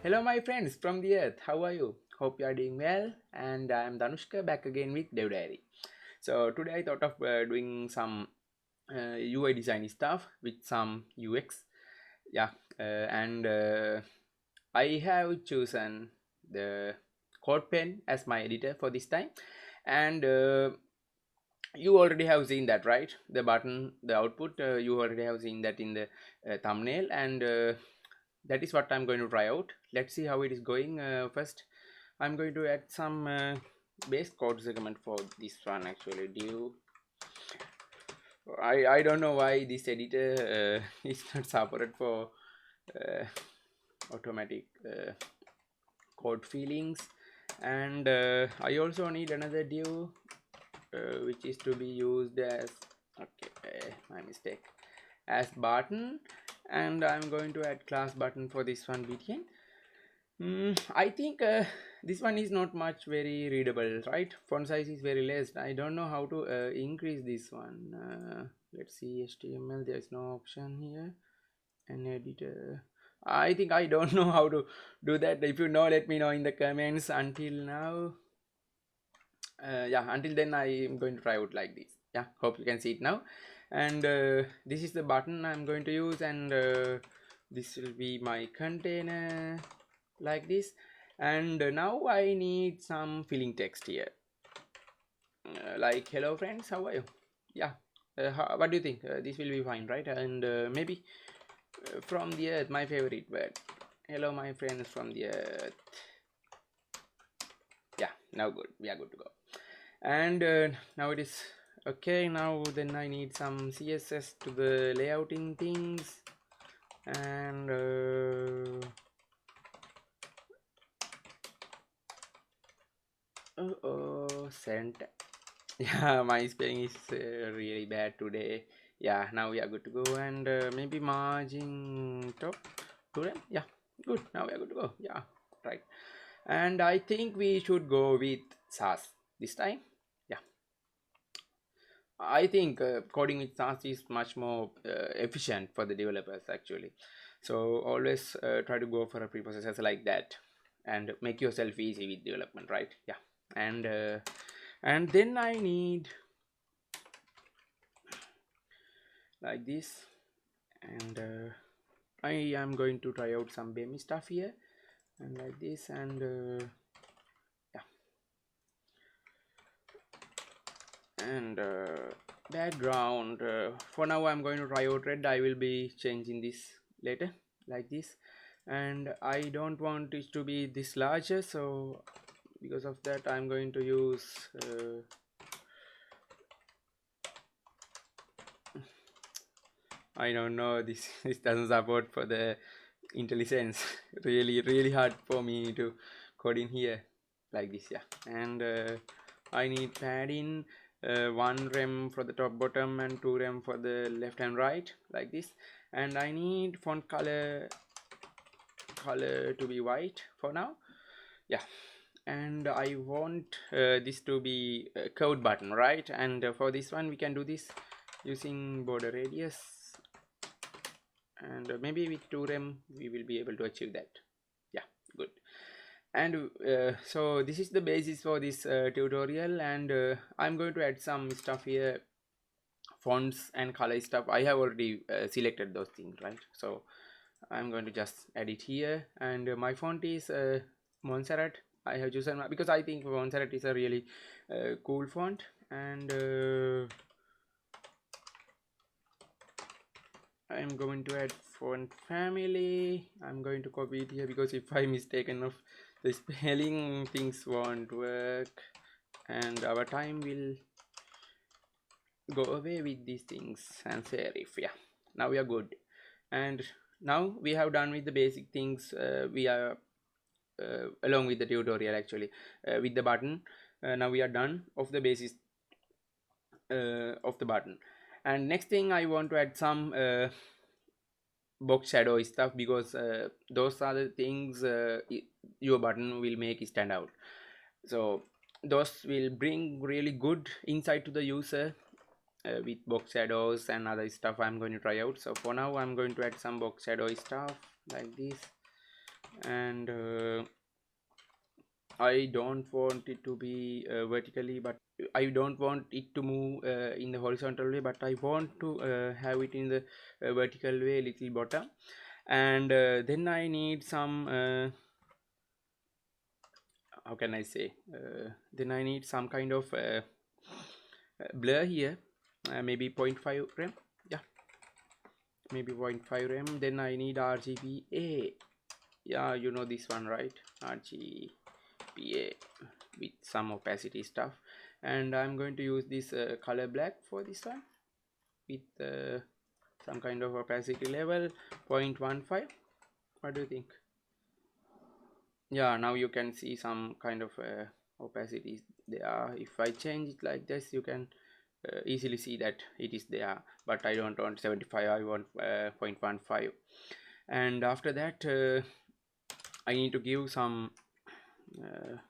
Hello, my friends from the earth. How are you? Hope you are doing well. And I am Dhanushka back again with Dev Diary. So today I thought of doing some UI design stuff with some UX. Yeah, and I have chosen the Code Pen as my editor for this time. And you already have seen that, right? The button, the output. You already have seen that in the thumbnail, and that is what I'm going to try out. Let's see how it is going. First I'm going to add some base code segment for this one. Actually, I don't know why this editor is not supported for uh, automatic code feelings. And I also need another div which is to be used as, okay, my mistake, as button. And I'm going to add class button for this one btn. I think this one is not much very readable, right? Font size is very less. I don't know how to increase this one. Let's see, HTML, there's no option here. An editor. I think I don't know how to do that. If you know, let me know in the comments. Until now, yeah, until then I am going to try out like this. Yeah, hope you can see it now. And this is the button I'm going to use, and this will be my container, like this. And now I need some filling text here, like hello friends, how are you? Yeah, what do you think? This will be fine, right? And maybe from the earth, my favorite word. Hello my friends from the earth. Yeah, now good, we are good to go. And now it is okay. Now then I need some css to the layouting things. And sent. Yeah, my spelling is really bad today. Yeah, now we are good to go. And maybe margin top to them. Yeah, good, now we are good to go. Yeah, right. And I think we should go with SAS this time. Yeah, I think coding with SAS is much more efficient for the developers actually. So always try to go for a preprocessor like that and make yourself easy with development, right? Yeah. And then I need like this. And I am going to try out some BEMI stuff here, and like this. And yeah, and background, for now I'm going to try out red. I will be changing this later, like this. And I don't want it to be this larger, so because of that I'm going to use I don't know, this this doesn't support for the intelligence. Really hard for me to code in here like this. Yeah. And I need padding, one rem for the top bottom and two rem for the left and right, like this. And I need font color to be white for now. Yeah. And I want this to be a code button, right? And for this one we can do this using border radius, and maybe with 2rem we will be able to achieve that. Yeah, good. And so this is the basis for this tutorial, and I'm going to add some stuff here, fonts and color stuff. I have already selected those things, right? So I'm going to just add it here. And my font is Montserrat. I have chosen because I think Montserrat is a really cool font. And I'm going to add font family. I'm going to copy it here because if I mistaken of the spelling, things won't work and our time will go away with these things. And serif. Yeah, now we are good. And now we have done with the basic things. We are along with the tutorial actually, with the button. Now we are done of the basis of the button. And next thing I want to add some box shadow stuff, because those are the things your button will make it stand out. So those will bring really good insight to the user with box shadows and other stuff I'm going to try out. So for now I'm going to add some box shadow stuff like this. and I don't want it to be vertically, but I don't want it to move in the horizontal way, but I want to have it in the vertical way, little bottom. And then I need some how can I say, then I need some kind of blur here, maybe 0.5 rem, yeah, maybe 0.5 rem. Then I need RGBA, yeah, you know this one, right? RGBA with some opacity stuff, and I'm going to use this color black for this one with some kind of opacity level 0.15. What do you think? Yeah, now you can see some kind of opacity there. If I change it like this, you can easily see that it is there, but I don't want 75, I want 0.15. And after that I need to give some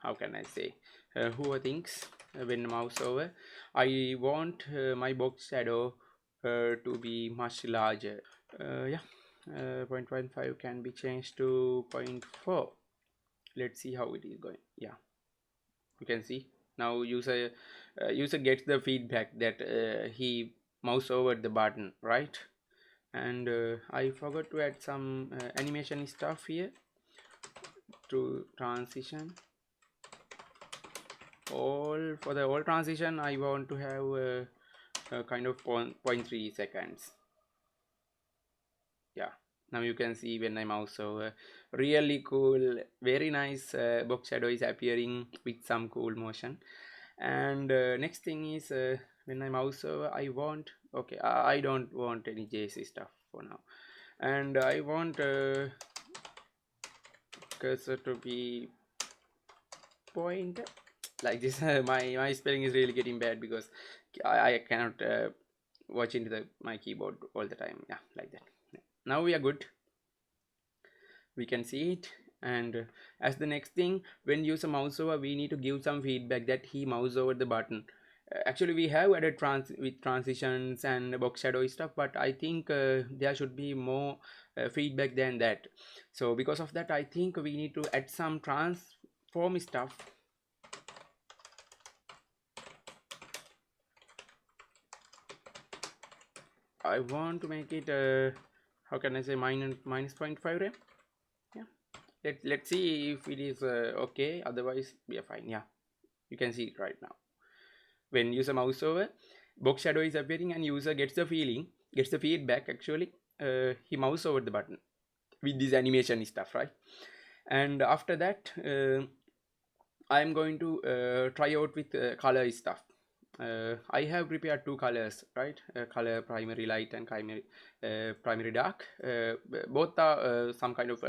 how can I say, hover things when mouse over. I want my box shadow to be much larger. Yeah, 0.15 can be changed to 0.4. Let's see how it is going. Yeah, you can see now user gets the feedback that he mouse over the button, right? And I forgot to add some animation stuff here to transition. All for the all transition I want to have a kind of 0.3 seconds. Yeah, now you can see when I mouse over, really cool, very nice box shadow is appearing with some cool motion. And next thing is when I mouse over, I want, okay, I don't want any JC stuff for now, and I want cursor to be point like this. My spelling is really getting bad because I cannot watch into my keyboard all the time. Yeah, like that. Now we are good, we can see it. And as the next thing, when use a mouse over, we need to give some feedback that he mouse over the button. Actually we have added with transitions and box shadow stuff, but I think there should be more feedback than that. So because of that, I think we need to add some transform stuff. I want to make it how can I say, minus 0.5 rem. Yeah, let's see if it is okay, otherwise we are fine. Yeah, you can see it right now. When user mouse over, box shadow is appearing and user gets the feedback actually. He mouse over the button with this animation stuff, right? And after that I'm going to try out with color stuff. I have prepared two colors, right? Color primary light and primary dark. Both are some kind of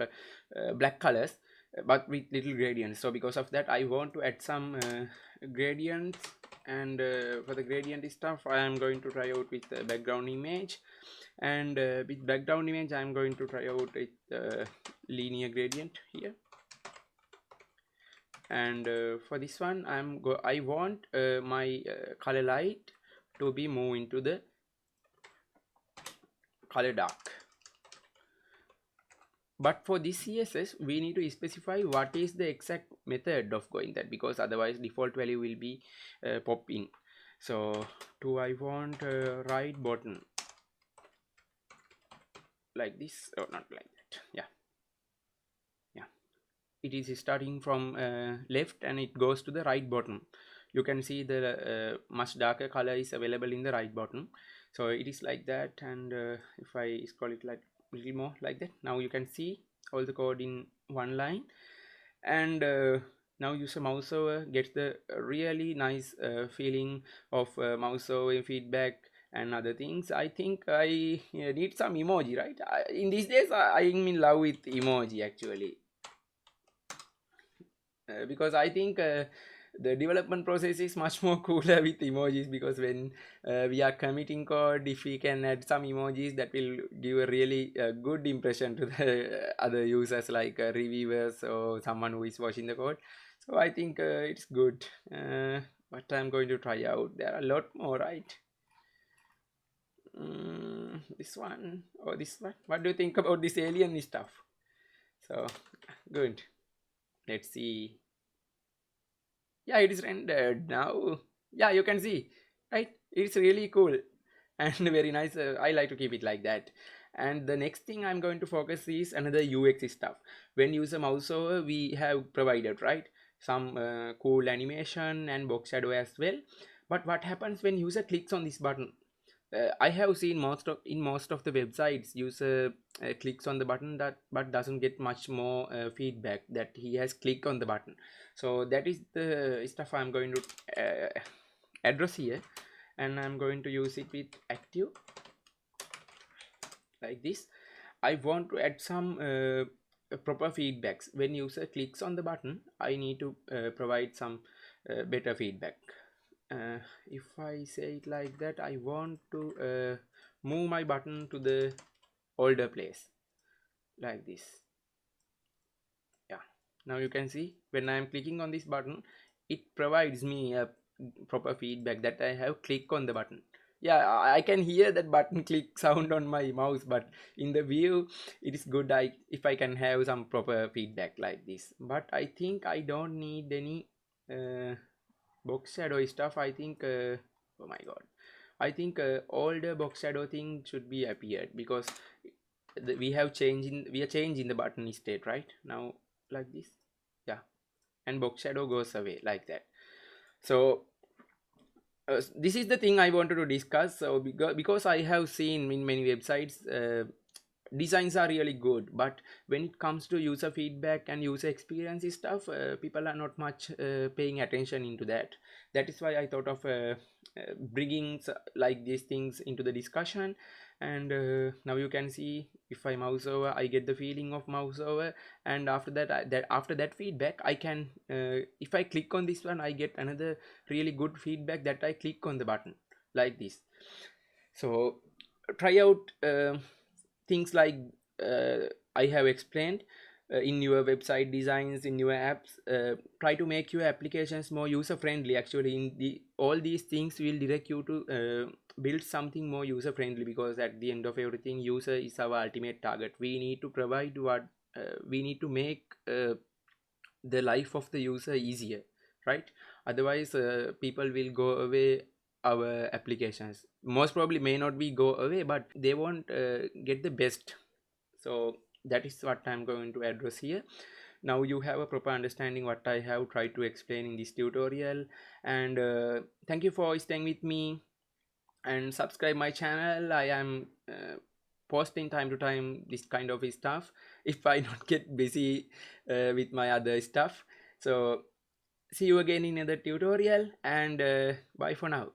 black colors, but with little gradients. So because of that, I want to add some gradients. And for the gradient stuff, I am going to try out with background image. And with background image, I am going to try out with linear gradient here. And for this one I want my color light to be moved into the color dark. But for this CSS we need to specify what is the exact method of going that, because otherwise default value will be popping. So I want right button like this, or not like that. Yeah, it is starting from left and it goes to the right bottom. You can see the much darker color is available in the right bottom. So it is like that. And if I scroll it like a little more like that, now you can see all the code in one line. And now user mouse over gets the really nice feeling of mouse over feedback and other things. I think I need some emoji, right? In these days I'm in love with emoji actually. Because I think the development process is much more cooler with emojis, because when we are committing code, if we can add some emojis, that will give a really good impression to the other users, like reviewers or someone who is watching the code. So I think it's good. But I'm going to try out. There are a lot more, right? This one or this one. What do you think about this alien stuff? So Good. Let's see. Yeah, it is rendered now. Yeah, you can see, right? It's really cool and very nice. I like to keep it like that. And the next thing I'm going to focus is another UX stuff. When use a mouse over, we have provided, right, some cool animation and box shadow as well. But what happens when user clicks on this button? I have seen most of the websites user clicks on the button that but doesn't get much more feedback that he has clicked on the button. So that is the stuff I'm going to address here, and I'm going to use it with active like this. I want to add some proper feedbacks. When user clicks on the button, I need to provide some better feedback. If I say it like that, I want to move my button to the older place like this. Yeah, now you can see when I am clicking on this button, it provides me a proper feedback that I have clicked on the button. Yeah, I can hear that button click sound on my mouse, but in the view it is good if I can have some proper feedback like this. But I think I don't need any box shadow stuff. I think oh my god, I think all the box shadow thing should be appeared, because we are changing the button state right now like this. Yeah, and box shadow goes away like that. So this is the thing I wanted to discuss. So because I have seen in many websites designs are really good, but when it comes to user feedback and user experience stuff, people are not much paying attention into that. That is why I thought of bringing like these things into the discussion. And now you can see, if I mouse over, I get the feeling of mouse over, and after that, after that feedback I can if I click on this one, I get another really good feedback that I click on the button like this. So try out things like I have explained in your website designs, in your apps. Try to make your applications more user friendly. Actually, in the all these things will direct you to build something more user friendly, because at the end of everything, user is our ultimate target. We need to provide what we need to make the life of the user easier, right? Otherwise people will go away our applications. Most probably may not be go away, but they won't get the best. So that is what I'm going to address here. Now you have a proper understanding what I have tried to explain in this tutorial. And thank you for staying with me, and subscribe my channel. I am posting time to time this kind of stuff if I not get busy with my other stuff. So see you again in another tutorial, and bye for now.